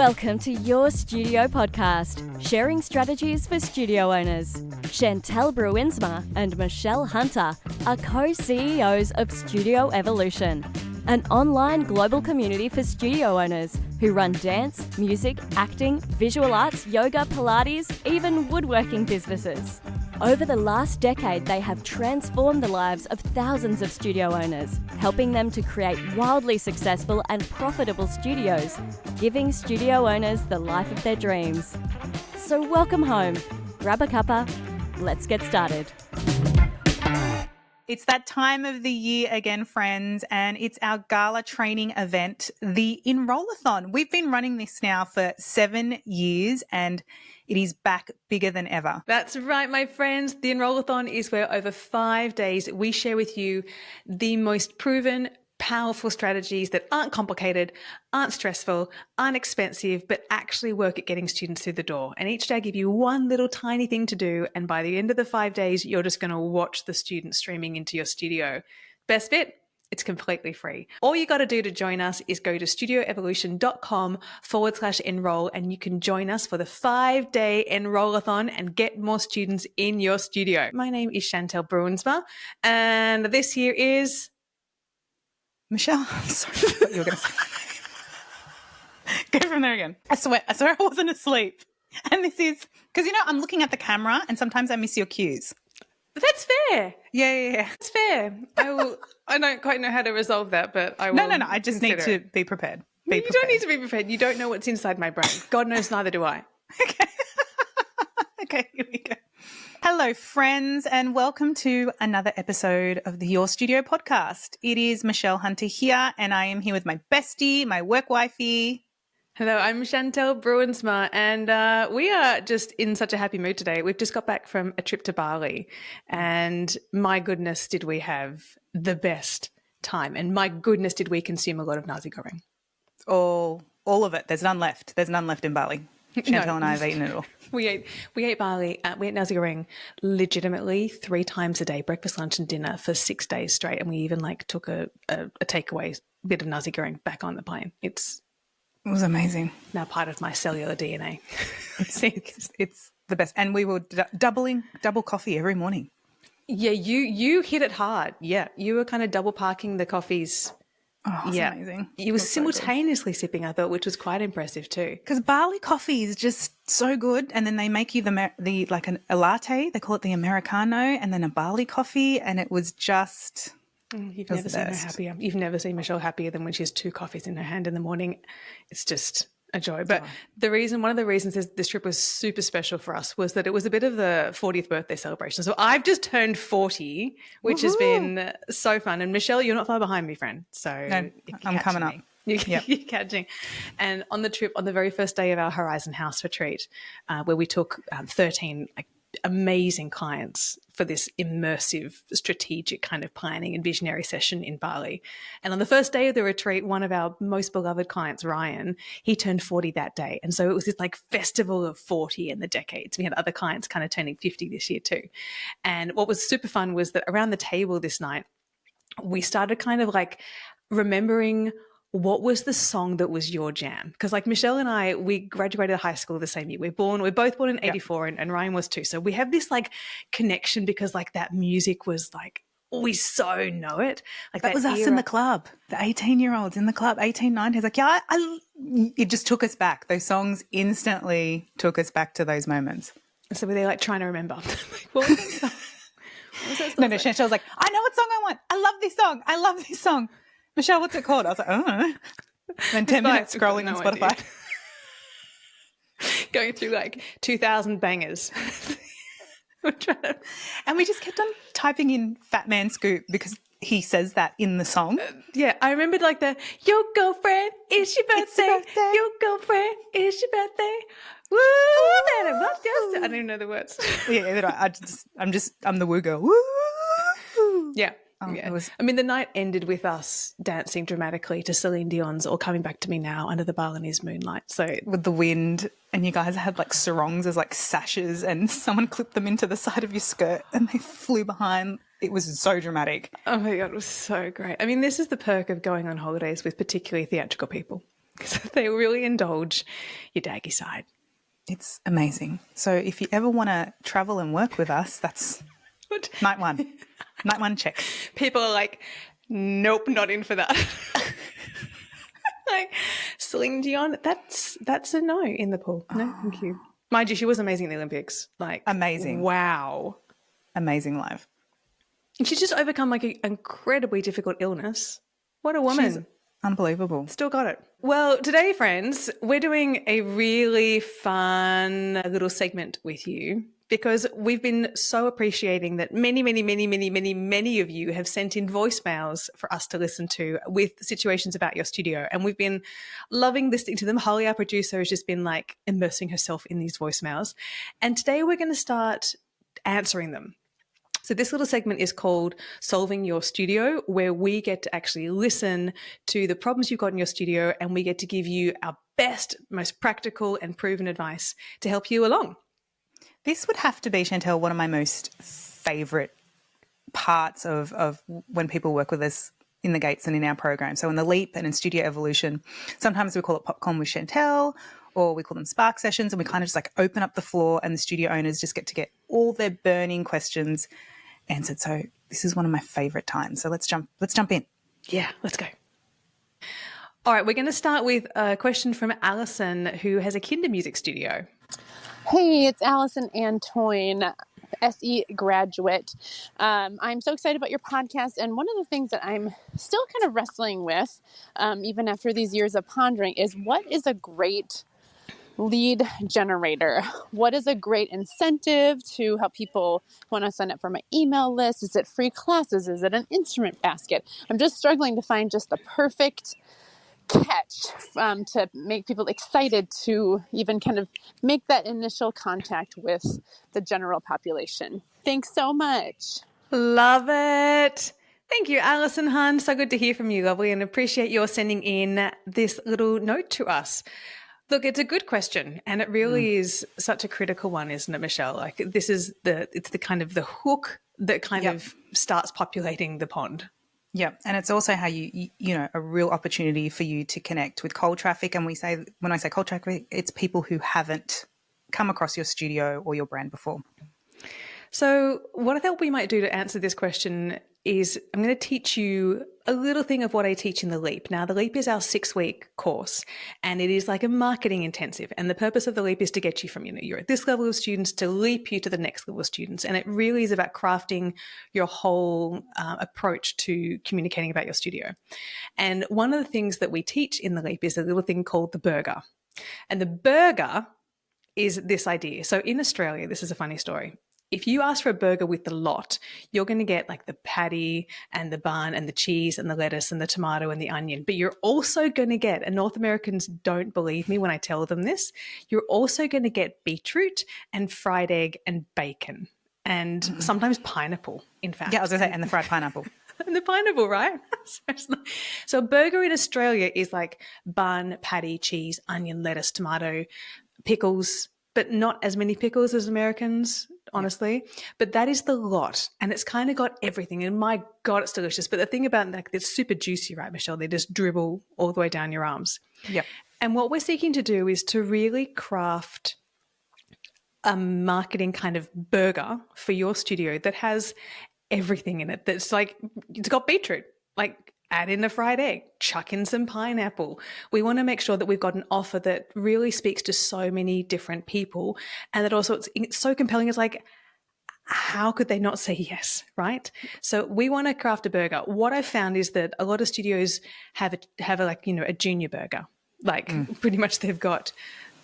Welcome to Your Studio Podcast, sharing strategies for studio owners. Chantel Bruinsma and Michelle Hunter are co-CEOs of Studio Evolution, an online global community for studio owners who run dance, music, acting, visual arts, yoga, Pilates, even woodworking businesses. Over the last decade, they have transformed the lives of thousands of studio owners, helping them to create wildly successful and profitable studios, giving studio owners the life of their dreams. So welcome home, grab a cuppa, let's get started. It's that time of the year again, friends, and it's our gala training event, the Enrollathon. We've been running this now for 7 years and it is back bigger than ever. That's right, my friends. The Enrollathon is where over 5 days we share with you the most proven, powerful strategies that aren't complicated, aren't stressful, aren't expensive, but actually work at getting students through the door. And each day I give you one little tiny thing to do. And by the end of the 5 days, you're just going to watch the students streaming into your studio. Best bit? It's completely free. All you got to do to join us is go to studioevolution.com/enroll and you can join us for the 5-day Enrollathon and get more students in your studio. My name is Chantel Bruinsma and this here is Michelle, sorry, I thought you were going to say my name. Go from there again. I swear I wasn't asleep. And this is, because I'm looking at the camera and sometimes I miss your cues. That's fair. Yeah. That's fair. I don't quite know how to resolve that, but I will. No. I just need to be prepared. You don't need to be prepared. You don't know what's inside my brain. God knows neither do I. Okay, here we go. Hello, friends, and welcome to another episode of the Your Studio podcast. It is Michelle Hunter here, and I am here with my bestie, my work wifey. Hello, I'm Chantel Bruinsma, and we are just in such a happy mood today. We've just got back from a trip to Bali, and my goodness, did we have the best time, and my goodness, did we consume a lot of nasi goreng. All of it. There's none left. There's none left in Bali. Chantel and I have eaten it all. We ate Bali. We ate nasi goreng legitimately 3 times a day, breakfast, lunch, and dinner for 6 days straight, and we even took a takeaway bit of nasi goreng back on the plane. It was amazing. Now part of my cellular DNA. It's the best. And we were double coffee every morning. Yeah, you hit it hard. Yeah, you were kind of double parking the coffees. Oh, that's amazing. You were simultaneously sipping, I thought, which was quite impressive too. Because Bali coffee is just so good, and then they make you a latte. They call it the Americano, and then a Bali coffee, and it was just. You've never seen her happier. You've never seen Michelle happier than when she has 2 coffees in her hand in the morning. It's just a joy. But one of the reasons this trip was super special for us was that it was a bit of the 40th birthday celebration. So I've just turned 40, which has been so fun. And Michelle, you're not far behind me, friend. So no, I'm coming up. You're catching. And on the trip, on the very first day of our Horizon House retreat, where we took 13 amazing clients for this immersive, strategic kind of planning and visionary session in Bali. And on the first day of the retreat, one of our most beloved clients, Ryan, he turned 40 that day. And so it was this festival of 40 in the decades. We had other clients kind of turning 50 this year too. And what was super fun was that around the table this night, we started kind of remembering what was the song that was your jam? Because Michelle and I, we graduated high school the same year. We're both born in 84 and Ryan was too. So we have this connection because that music was we so know it. That was us in the club, the 18-year-olds in the club, 18, 19. It just took us back. Those songs instantly took us back to those moments. So were they trying to remember? What was that song? No, Chantel was I know what song I want. I love this song. Michelle, what's it called? I was I don't know. Then 10 minutes scrolling on Spotify. Going through 2,000 bangers. And we just kept on typing in Fat Man Scoop because he says that in the song. Yeah, I remembered your girlfriend, it's your birthday. Your girlfriend, it's your birthday. Woo! I don't even know the words. Yeah, I'm the woo girl. Woo! Yeah. The night ended with us dancing dramatically to Celine Dion's All Coming Back to Me Now under the Balinese moonlight. So with the wind, and you guys had sarongs as sashes, and someone clipped them into the side of your skirt and they flew behind. It was so dramatic. Oh my God, it was so great. This is the perk of going on holidays with particularly theatrical people. because they really indulge your daggy side. It's amazing. So if you ever want to travel and work with us, that's night one. Night one check. People are like, nope, not in for that. Like, Celine Dion, that's a no in the pool. No, thank you. Mind you, she was amazing in the Olympics. Like, Amazing. Wow. Amazing live. And she's just overcome like an incredibly difficult illness. What a woman. She's unbelievable. Still got it. Well, today, friends, we're doing a really fun little segment with you because we've been so appreciating that many of you have sent in voicemails for us to listen to with situations about your studio. And we've been loving listening to them. Holly, our producer, has just been like immersing herself in these voicemails. And today we're going to start answering them. So this little segment is called Solving Your Studio, where we get to actually listen to the problems you've got in your studio and we get to give you our best, most practical and proven advice to help you along. This would have to be, Chantel, one of my most favourite parts of when people work with us in the Gates and in our program. So in the Leap and in Studio Evolution, sometimes we call it Popcorn with Chantel, or we call them Spark Sessions, and we kind of just like open up the floor and the studio owners just get to get all their burning questions answered. So this is one of my favourite times. So let's jump in. Yeah, let's go. All right, we're going to start with a question from Alison, who has a kinder music studio. Hey, it's Allison Antoine, SE graduate. I'm so excited about your podcast. And one of the things that I'm still kind of wrestling with, even after these years of pondering, is what is a great lead generator? What is a great incentive to help people want to sign up for my email list? Is it free classes? Is it an instrument basket? I'm just struggling to find just the perfect catch to make people excited to even kind of make that initial contact with the general population. Thanks so much. Love it. Thank you, Alison Hun. So good to hear from you, lovely, and appreciate your sending in this little note to us. Look, it's a good question, and it really is such a critical one, isn't it, Michelle? Like it's the kind of the hook that kind of starts populating the pond. Yeah, and it's also how you know, a real opportunity for you to connect with cold traffic. And when I say cold traffic, it's people who haven't come across your studio or your brand before. So what I thought we might do to answer this question is I'm going to teach you a little thing of what I teach in the Leap. Now, the Leap is our 6-week course, and it is like a marketing intensive. And the purpose of the Leap is to get you from, you're at this level of students to leap you to the next level of students. And it really is about crafting your whole approach to communicating about your studio. And one of the things that we teach in the Leap is a little thing called the burger. And the burger is this idea. So in Australia, this is a funny story. If you ask for a burger with the lot, you're going to get like the patty and the bun and the cheese and the lettuce and the tomato and the onion. But you're also going to get, and North Americans don't believe me when I tell them this, you're also going to get beetroot and fried egg and bacon and sometimes pineapple, in fact. Yeah, I was going to say, and the fried pineapple. And the pineapple, right? So a burger in Australia is like bun, patty, cheese, onion, lettuce, tomato, pickles, but not as many pickles as Americans, honestly. Yeah. But that is the lot. And it's kind of got everything. And my God, it's delicious. But the thing about that, it's super juicy, right, Michelle? They just dribble all the way down your arms. Yep. And what we're seeking to do is to really craft a marketing kind of burger for your studio that has everything in it. That's like, it's got beetroot, like add in the fried egg, chuck in some pineapple. We want to make sure that we've got an offer that really speaks to so many different people, and that also it's so compelling. It's like, how could they not say yes, right? So we want to craft a burger. What I've found is that a lot of studios have a junior burger. Like pretty much they've got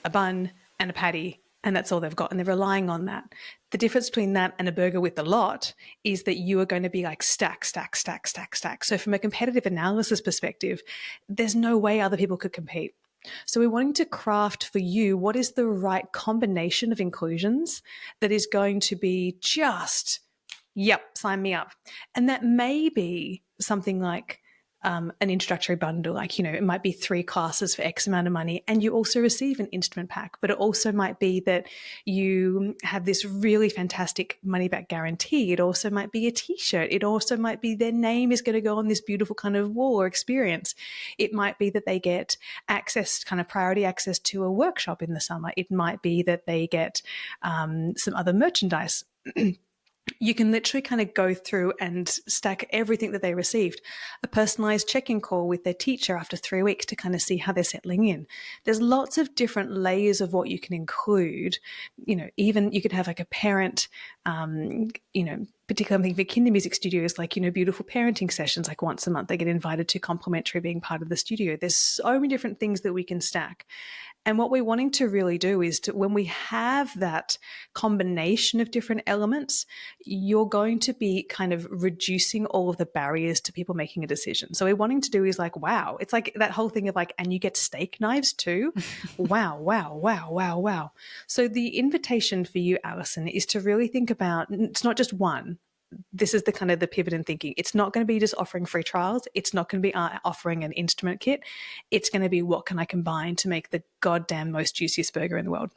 a bun and a patty, and that's all they've got, and they're relying on that. The difference between that and a burger with the lot is that you are going to be like stack, stack, stack, stack, stack. So from a competitive analysis perspective, there's no way other people could compete. So we're wanting to craft for you what is the right combination of inclusions that is going to be just, yep, sign me up. And that may be something like an introductory bundle, like, it might be 3 classes for X amount of money, and you also receive an instrument pack. But it also might be that you have this really fantastic money back guarantee. It also might be a t-shirt. It also might be their name is going to go on this beautiful kind of wall or experience. It might be that they get access, kind of priority access to a workshop in the summer. It might be that they get some other merchandise. You can literally kind of go through and stack everything that they received. A personalized check-in call with their teacher after 3 weeks to kind of see how they're settling in. There's lots of different layers of what you can include. Even you could have like a parent, particularly for kinder music studios, like, beautiful parenting sessions, like once a month they get invited to complimentary being part of the studio. There's so many different things that we can stack. And what we're wanting to really do is when we have that combination of different elements, you're going to be kind of reducing all of the barriers to people making a decision. So what we're wanting to do is like, wow, it's like that whole thing of like, and you get steak knives too. Wow, wow, wow, wow, wow. So the invitation for you, Alison, is to really think about, it's not just one. This is the kind of the pivot in thinking. It's not going to be just offering free trials. It's not going to be offering an instrument kit. It's going to be, what can I combine to make the goddamn most juiciest burger in the world?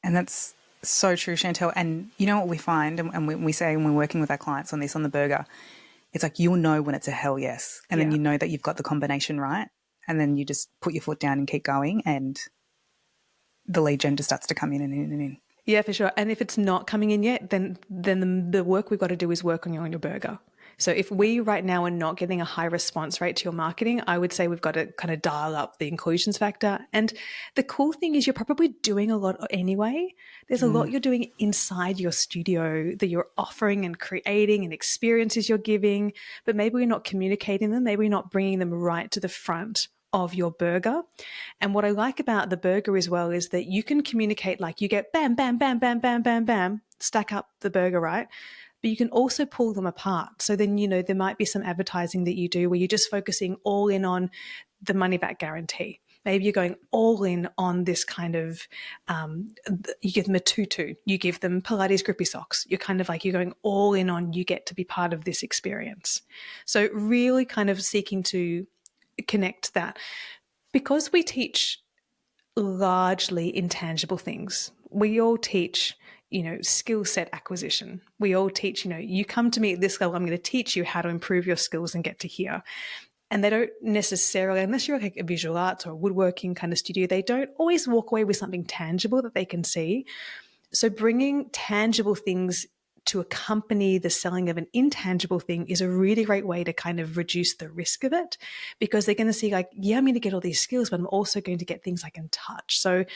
And that's so true, Chantel. And you know what we find, and we say when we're working with our clients on this, on the burger, it's like you'll know when it's a hell yes. And then you know that you've got the combination right. And then you just put your foot down and keep going, and the lead gen just starts to come in and in and in. Yeah, for sure. And if it's not coming in yet, then the work we've got to do is work on your burger. So if we right now are not getting a high response rate to your marketing, I would say we've got to kind of dial up the inclusions factor. And the cool thing is you're probably doing a lot anyway. There's a lot you're doing inside your studio that you're offering and creating, and experiences you're giving, but maybe we're not communicating them. Maybe we're not bringing them right to the front of your burger. And what I like about the burger as well is that you can communicate, like you get bam, bam, bam, bam, bam, bam, bam, stack up the burger, right? But you can also pull them apart. So then, there might be some advertising that you do where you're just focusing all in on the money back guarantee. Maybe you're going all in on this kind of, you give them a tutu, you give them Pilates grippy socks. You're kind of like, you're going all in on, you get to be part of this experience. So really kind of seeking to connect that, because we teach largely intangible things. We all teach, skill set acquisition. We all teach, you come to me at this level, I'm going to teach you how to improve your skills and get to here. And they don't necessarily, unless you're like a visual arts or a woodworking kind of studio, they don't always walk away with something tangible that they can see. So bringing tangible things to accompany the selling of an intangible thing is a really great way to kind of reduce the risk of it, because they're going to see like, yeah, I'm going to get all these skills, but I'm also going to get things I can touch. So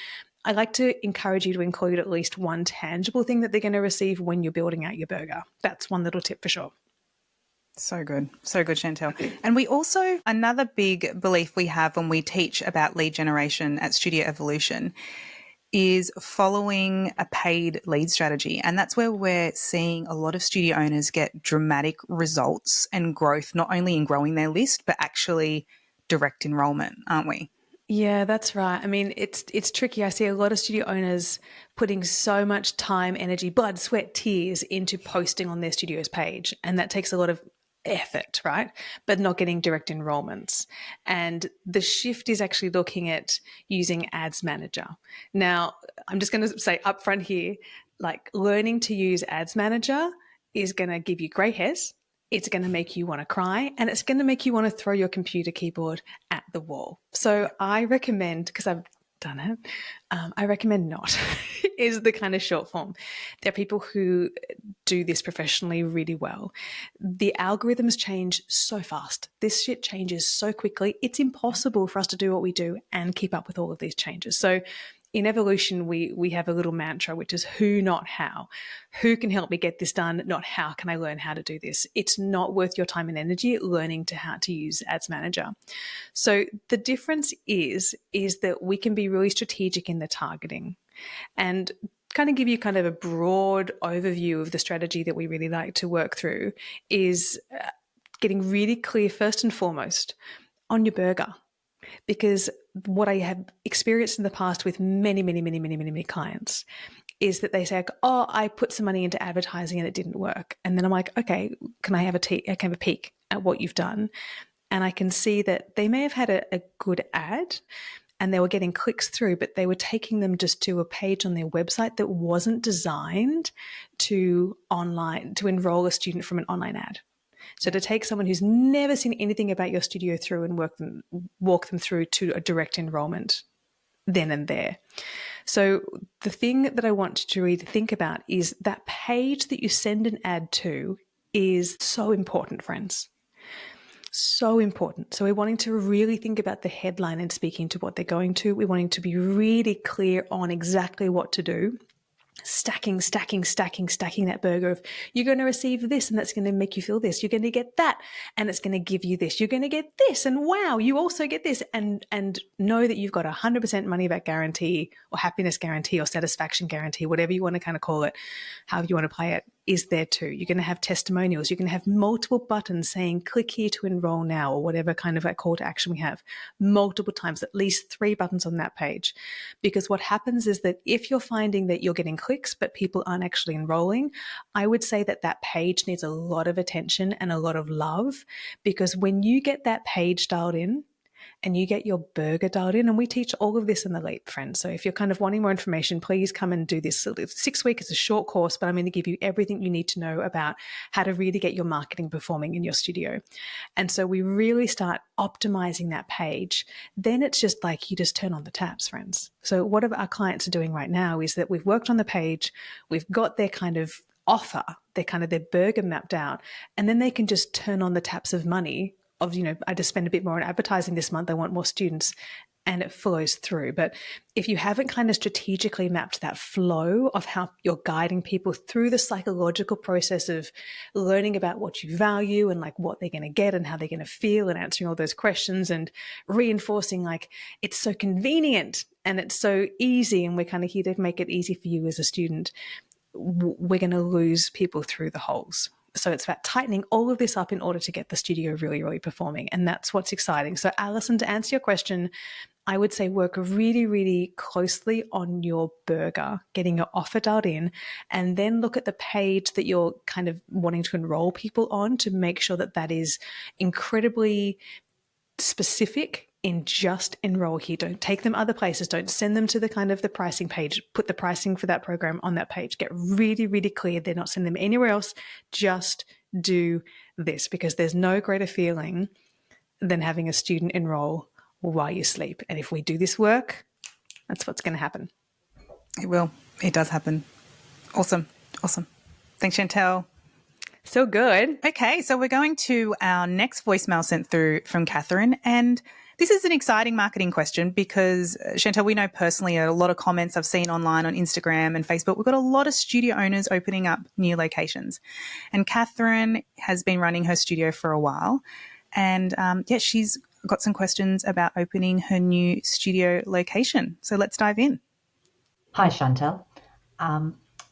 I like to encourage you to include at least one tangible thing that they're going to receive when you're building out your burger. That's one little tip for sure. So good, Chantel. And we also, another big belief we have when we teach about lead generation at Studio Evolution is following a paid lead strategy. And that's where we're seeing a lot of studio owners get dramatic results and growth, not only in growing their list, but actually direct enrollment, aren't we? Yeah, that's right. I mean, it's tricky. I see a lot of studio owners putting so much time, energy, blood, sweat, tears into posting on their studio's page. And that takes a lot of effort, right? But not getting direct enrollments. And the shift is actually looking at using Ads Manager. Now, I'm just going to say upfront here, like learning to use Ads Manager is going to give you grey hairs. It's going to make you want to cry, and it's going to make you want to throw your computer keyboard at the wall. So I recommend, because I've done it, I recommend not is the kind of short form. There are people who do this professionally really well. The algorithms change so fast. This shit changes so quickly. It's impossible for us to do what we do and keep up with all of these changes. So in Evolution, we have a little mantra, which is who, not how. Who can help me get this done, not how can I learn how to do this. It's not worth your time and energy learning how to use Ads Manager. So the difference is that we can be really strategic in the targeting and kind of give you kind of a broad overview of the strategy that we really like to work through is getting really clear first and foremost on your burger. Because what I have experienced in the past with many clients is that they say, oh, I put some money into advertising and it didn't work. And then I'm like, okay, can I have a peek at what you've done? and I can see that they may have had a good ad and they were getting clicks through, but they were taking them just to a page on their website that wasn't designed to enroll a student from an online ad. So to take someone who's never seen anything about your studio through and walk them through to a direct enrollment then and there. So the thing that I want you to really think about is that page that you send an ad to is so important, friends. So important. So we're wanting to really think about the headline and speaking to what they're going to. We're wanting to be really clear on exactly what to do. Stacking that burger of you're going to receive this and that's going to make you feel this. You're going to get that and it's going to give you this. You're going to get this and wow, you also get this, and know that you've got 100% money back guarantee or happiness guarantee or satisfaction guarantee, whatever you want to kind of call it, however you want to play it, is there too. You're going to have testimonials. You're going to have multiple buttons saying click here to enroll now, or whatever kind of like call to action we have, multiple times, at least 3 buttons on that page. Because what happens is that if you're finding that you're getting clicks but people aren't actually enrolling, I would say that that page needs a lot of attention and a lot of love, because when you get that page dialed in and you get your burger dialed in, and we teach all of this in the Leap, friends. So if you're kind of wanting more information, please come and do this. 6 weeks is a short course, but I'm going to give you everything you need to know about how to really get your marketing performing in your studio. And so we really start optimizing that page. Then it's just like you just turn on the taps, friends. So what our clients are doing right now is that we've worked on the page, we've got their kind of offer, their burger mapped out, and then they can just turn on the taps of money of, I just spend a bit more on advertising this month, I want more students, and it flows through. But if you haven't kind of strategically mapped that flow of how you're guiding people through the psychological process of learning about what you value and like what they're going to get and how they're going to feel and answering all those questions and reinforcing like it's so convenient and it's so easy and we're kind of here to make it easy for you as a student, we're going to lose people through the holes. So it's about tightening all of this up in order to get the studio really, really performing. And that's what's exciting. So Alison, to answer your question, I would say work really, really closely on your burger, getting your offer dialed in, and then look at the page that you're kind of wanting to enroll people on to make sure that that is incredibly specific in just enroll here. Don't take them other places. Don't send them to the kind of the pricing page. Put the pricing for that program on that page. Get really, really clear. They're not sending them anywhere else. Just do this, because there's no greater feeling than having a student enroll while you sleep. And if we do this work, that's what's going to happen. It will. It does happen. Awesome. Thanks, Chantel. So good. Okay, so we're going to our next voicemail sent through from Catherine, and this is an exciting marketing question because, Chantel, we know personally a lot of comments I've seen online on Instagram and Facebook. We've got a lot of studio owners opening up new locations. And Catherine has been running her studio for a while. And, she's got some questions about opening her new studio location. So let's dive in. Hi, Chantel.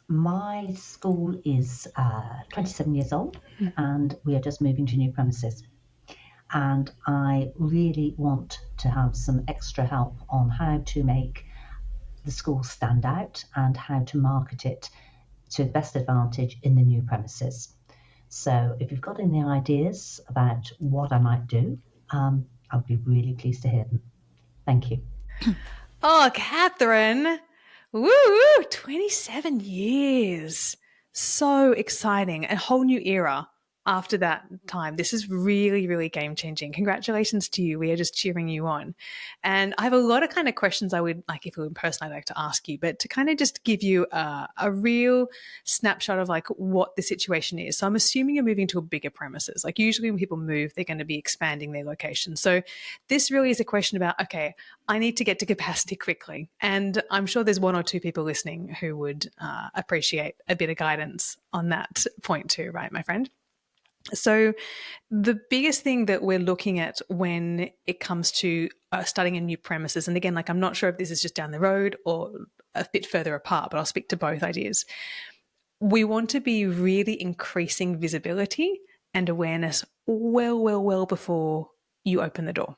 My school is 27 years old and we are just moving to new premises. And I really want to have some extra help on how to make the school stand out and how to market it to the best advantage in the new premises. So if you've got any ideas about what I might do, I'll be really pleased to hear them. Thank you. Oh, Catherine. Woo, 27 years. So exciting. A whole new era after that time. This is really, really game-changing. Congratulations to you. We are just cheering you on. And I have a lot of kind of questions I would, like if we were in person, I'd like to ask you, but to kind of just give you a real snapshot of like what the situation is. So I'm assuming you're moving to a bigger premises. Like usually when people move, they're going to be expanding their location. So this really is a question about, okay, I need to get to capacity quickly. And I'm sure there's 1 or 2 people listening who would appreciate a bit of guidance on that point too, right, my friend? So the biggest thing that we're looking at when it comes to starting a new premises, and again, like I'm not sure if this is just down the road or a bit further apart, but I'll speak to both ideas. We want to be really increasing visibility and awareness well before you open the door.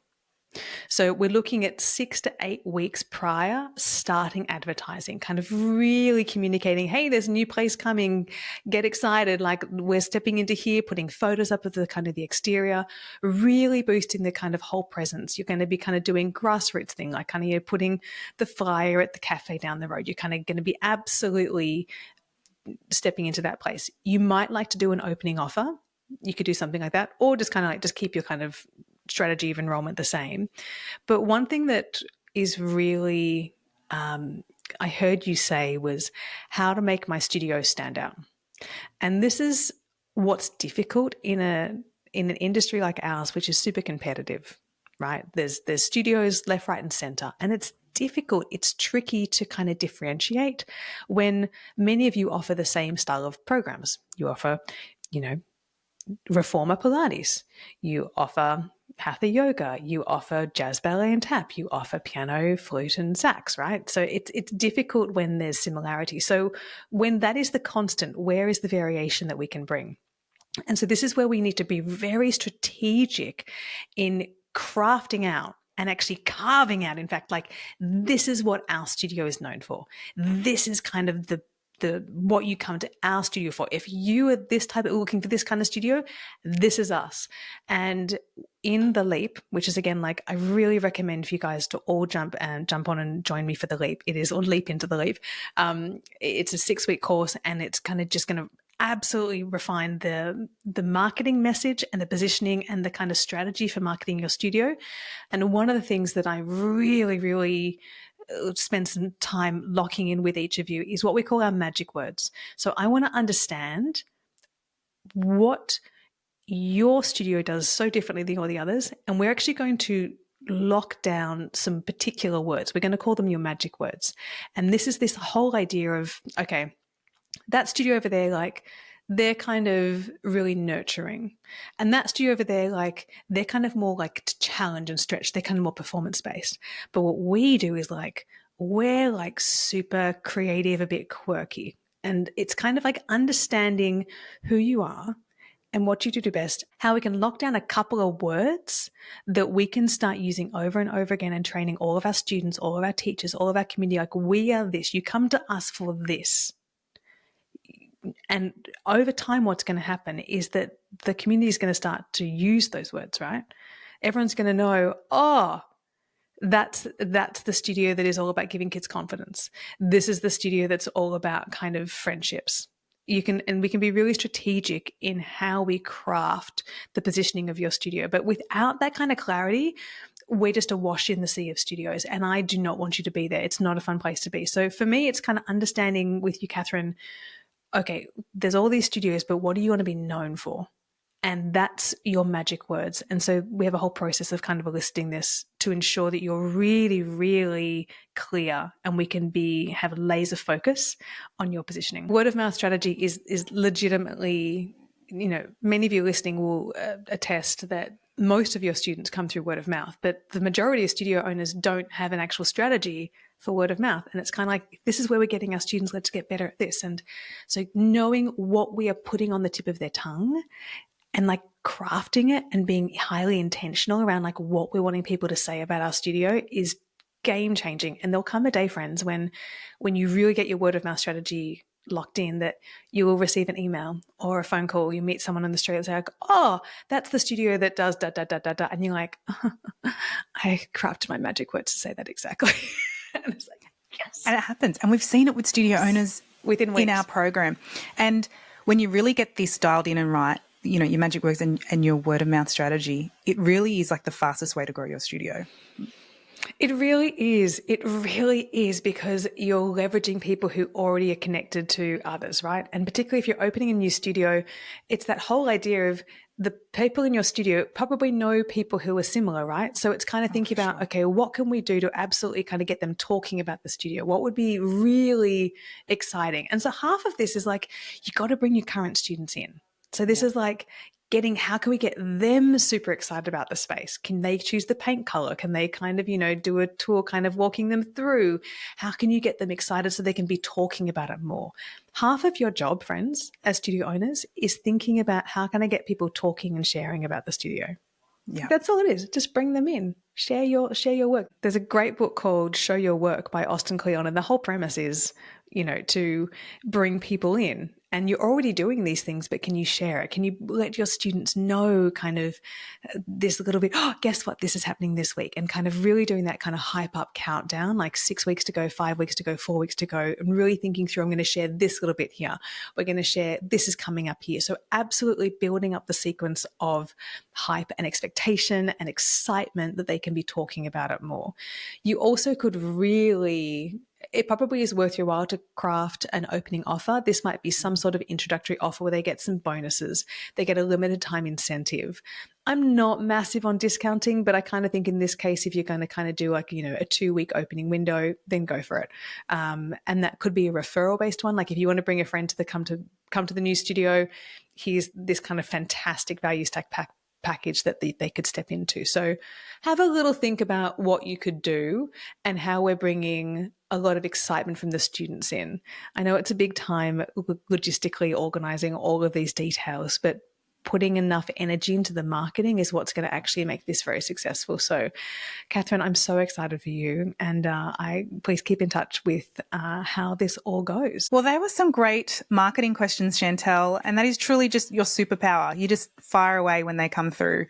So we're looking at 6 to 8 weeks prior, starting advertising, kind of really communicating, hey, there's a new place coming, get excited, like we're stepping into here, putting photos up of the kind of the exterior, really boosting the kind of whole presence. You're going to be kind of doing grassroots thing, like kind of you're putting the flyer at the cafe down the road. You're kind of going to be absolutely stepping into that place. You might like to do an opening offer. You could do something like that, or just kind of like just keep your kind of strategy of enrollment the same. But one thing that is really, I heard you say was how to make my studio stand out. And this is what's difficult in an industry like ours, which is super competitive, right? There's studios left, right, and center, and it's difficult. It's tricky to kind of differentiate when many of you offer the same style of programs. You offer, reformer Pilates. You offer hatha yoga. You offer jazz, ballet, and tap. You offer piano, flute, and sax, right? So it's difficult when there's similarity. So when that is the constant, where is the variation that we can bring? And so this is where we need to be very strategic in crafting out and actually carving out, in fact, like this is what our studio is known for. This is kind of the what you come to our studio for. If you are this type of looking for this kind of studio, this is us. And in the Leap, which is again, like I really recommend for you guys to all jump on and join me for the Leap. It is, or leap into the Leap. It's a 6-week course, and it's kind of just going to absolutely refine the marketing message and the positioning and the kind of strategy for marketing your studio. And one of the things that I really, really spend some time locking in with each of you is what we call our magic words. So I want to understand what your studio does so differently than all the others, and we're actually going to lock down some particular words. We're going to call them your magic words. And this is this whole idea of, okay, that studio over there, like they're kind of really nurturing. And that studio over there, like they're kind of more like to challenge and stretch. They're kind of more performance based. But what we do is like, we're like super creative, a bit quirky. And it's kind of like understanding who you are and what you do best, how we can lock down a couple of words that we can start using over and over again and training all of our students, all of our teachers, all of our community. Like, we are this. You come to us for this. And over time, what's going to happen is that the community is going to start to use those words, right? Everyone's going to know, oh, that's the studio that is all about giving kids confidence. This is the studio that's all about kind of friendships. We can be really strategic in how we craft the positioning of your studio. But without that kind of clarity, we're just awash in the sea of studios. And I do not want you to be there. It's not a fun place to be. So for me, it's kind of understanding with you, Catherine, okay, there's all these studios, but what do you want to be known for? And that's your magic words. And so we have a whole process of kind of listing this to ensure that you're really, really clear and we can have laser focus on your positioning. Word of mouth strategy is legitimately, many of you listening will attest that most of your students come through word of mouth, but the majority of studio owners don't have an actual strategy for word of mouth. And it's kind of like, this is where we're getting our students, let's get better at this. And so knowing what we are putting on the tip of their tongue and like crafting it and being highly intentional around like what we're wanting people to say about our studio is game changing. And there'll come a day, friends, when you really get your word of mouth strategy locked in, that you will receive an email or a phone call. You meet someone on the street and say like, oh, that's the studio that does da, da, da, da, da. And you're like, I crafted my magic words to say that exactly. And it's like, yes. And it happens. And we've seen it with studio owners within weeks in our program. And when you really get this dialed in and right, your magic words and your word of mouth strategy, it really is like the fastest way to grow your studio. It really is. It really is, because you're leveraging people who already are connected to others, right? And particularly if you're opening a new studio, it's that whole idea of the people in your studio probably know people who are similar, right? So it's kind of thinking about, okay, what can we do to absolutely kind of get them talking about the studio? What would be really exciting? And so half of this is like, you got to bring your current students in. So this is like how can we get them super excited about the space? Can they choose the paint color? Can they kind of, do a tour kind of walking them through? How can you get them excited so they can be talking about it more? Half of your job, friends, as studio owners, is thinking about how can I get people talking and sharing about the studio? Yeah. That's all it is. Just bring them in. share your work. There's a great book called Show Your Work by Austin Kleon, and the whole premise is, to bring people in. And you're already doing these things, but can you share it? Can you let your students know kind of this little bit, guess what, this is happening this week, and kind of really doing that kind of hype up countdown, like 6 weeks to go, 5 weeks to go, 4 weeks to go, and really thinking through, I'm going to share this little bit here. We're going to share, this is coming up here. So absolutely building up the sequence of hype and expectation and excitement that they can be talking about it more. You also could really, it probably is worth your while to craft an opening offer. This might be some sort of introductory offer where they get some bonuses. They get a limited time incentive. I'm not massive on discounting, but I kind of think in this case, if you're going to kind of do like, a 2-week opening window, then go for it. And that could be a referral based one. Like if you want to bring a friend to come to the new studio, here's this kind of fantastic value stack package that they could step into. So have a little think about what you could do and how we're bringing a lot of excitement from the students in. I know it's a big time logistically organizing all of these details, but putting enough energy into the marketing is what's going to actually make this very successful. So Catherine, I'm so excited for you, and please keep in touch with how this all goes. Well, there were some great marketing questions, Chantel, and that is truly just your superpower. You just fire away when they come through.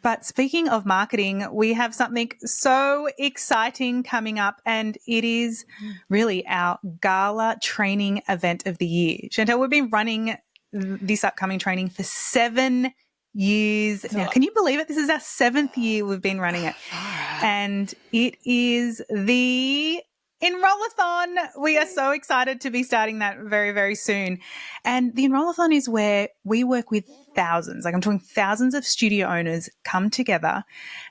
But speaking of marketing, we have something so exciting coming up, and it is really our gala training event of the year. Chantel, we've been running this upcoming training for 7 years now. Can you believe it? This is our 7th year we've been running it. And it is the Enrollathon. We are so excited to be starting that very, very soon. And the Enrollathon is where we work with thousands, like I'm talking thousands of studio owners come together,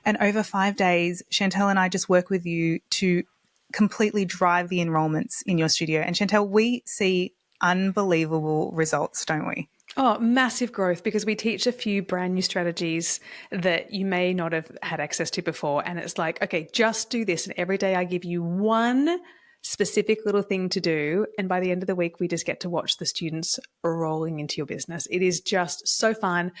and over 5 days, Chantel and I just work with you to completely drive the enrollments in your studio. And Chantel, we see unbelievable results, don't we? Oh, massive growth, because we teach a few brand new strategies that you may not have had access to before. And it's like, okay, just do this. And every day I give you one specific little thing to do. And by the end of the week, we just get to watch the students rolling into your business. It is just so fun.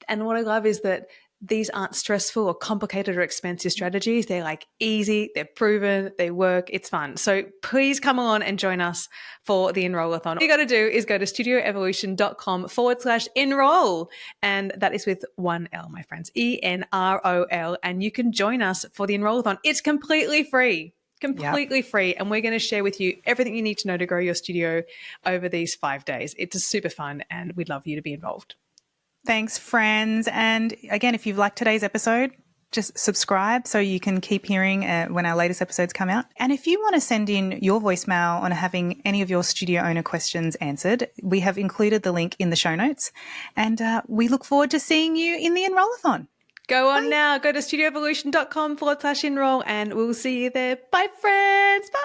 And what I love is that these aren't stressful or complicated or expensive strategies. They're like easy, they're proven, they work, it's fun. So please come on and join us for the Enrollathon. All you got to do is go to studioevolution.com/enroll. And that is with 1 L, my friends, ENROL. And you can join us for the Enrollathon. It's completely free. Completely free. And we're going to share with you everything you need to know to grow your studio over these 5 days. It's super fun, and we'd love you to be involved. Thanks, friends. And again, if you've liked today's episode, just subscribe so you can keep hearing when our latest episodes come out. And if you want to send in your voicemail on having any of your studio owner questions answered, we have included the link in the show notes. And we look forward to seeing you in the Enrollathon. Go on now. Go to studioevolution.com/enroll, and we'll see you there. Bye, friends. Bye.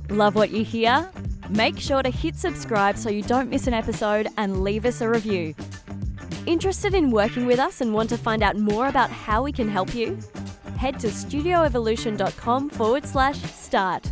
Love what you hear? Make sure to hit subscribe so you don't miss an episode, and leave us a review. Interested in working with us and want to find out more about how we can help you? Head to studioevolution.com/start.